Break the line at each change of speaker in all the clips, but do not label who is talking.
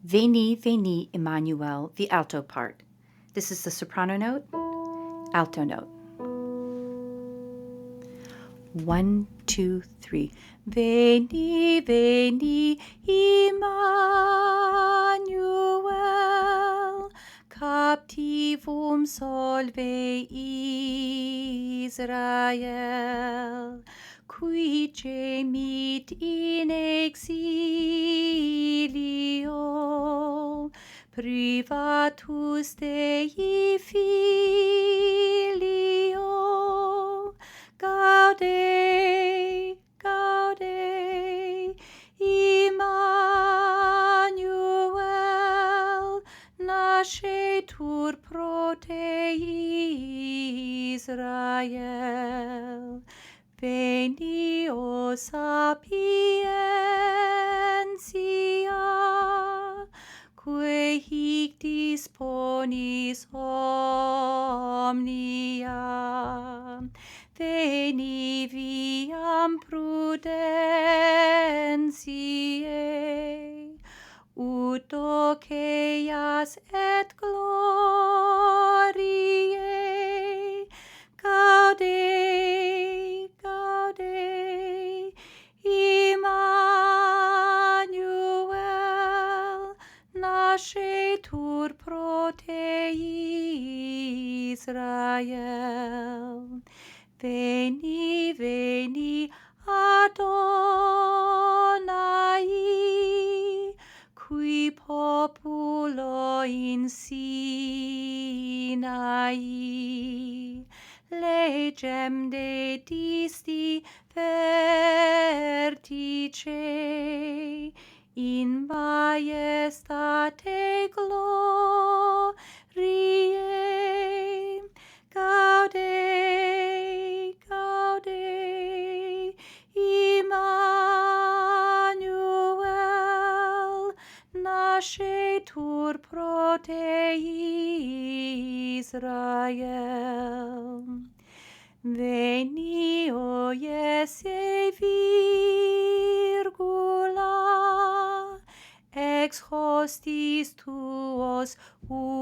Veni, Veni, Emmanuel, the alto part. This is the soprano note, alto note. 1, 2, 3. Veni, Veni, Emmanuel, captivum solve Israel, qui gemit in exilio, privatus Dei filio. Gaude, gaude, Emmanuel, nascetur pro te Israel. Veni, o sapientia, que hic disponis omnia. Veni, viam prudentiae, ut doceas et gloriae. Gaude, gaude, Emmanuel, nascetur pro te Israel. Veni, veni, Adonai, qui populo in Sinai, legem dedisti vertice, in majestate gloriae. Gaude, gaude, Emmanuel, nascetur pro te Israel. Veni, o Iese virgula, ex hostis tuos ungula,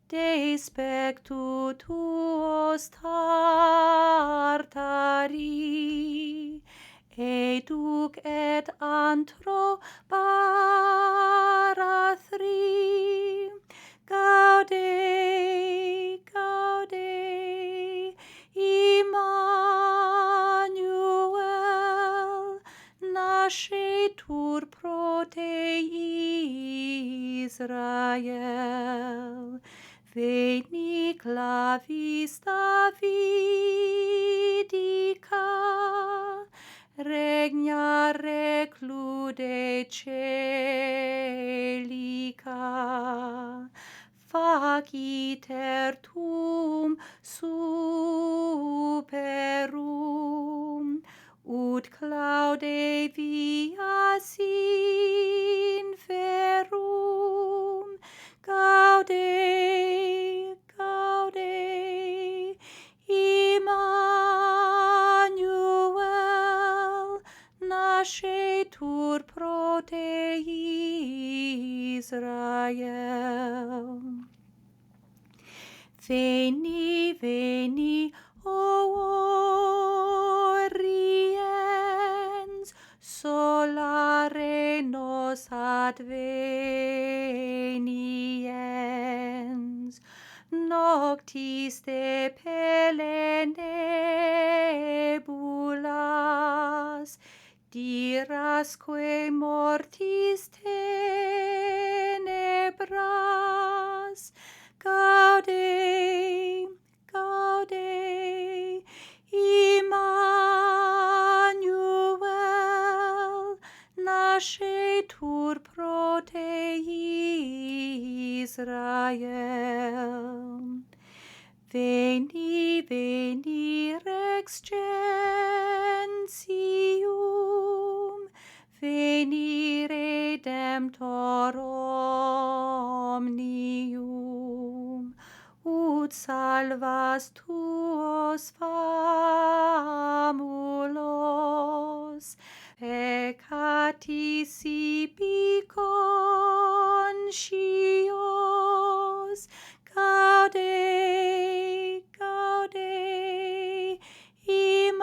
de spectu tuos tartari, educ et antro parathri. Gaude, gaude, Emmanuel, nascetur pro te Israel. Veni, clavis Davidica, regna reclude celica, faciter tuum superum, ut claude vias inferum. Gaude, gaude, Emmanuel, nascetur pro te Israel. Veni, veni, o oriens, solare nos adveniens, noctis de pelle nebulas, dirasque mortis tenebras. Gaude, gaude, Emmanuel, nascetur pro te Israel. Veni, veni, rex gentium, veni, Redemptor omnium, ut salvas tuos famulos, peccatis participi conscios, gaude, gaude, Emmanuel,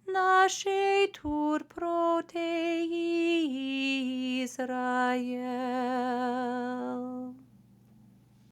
nascetur pro te Israel.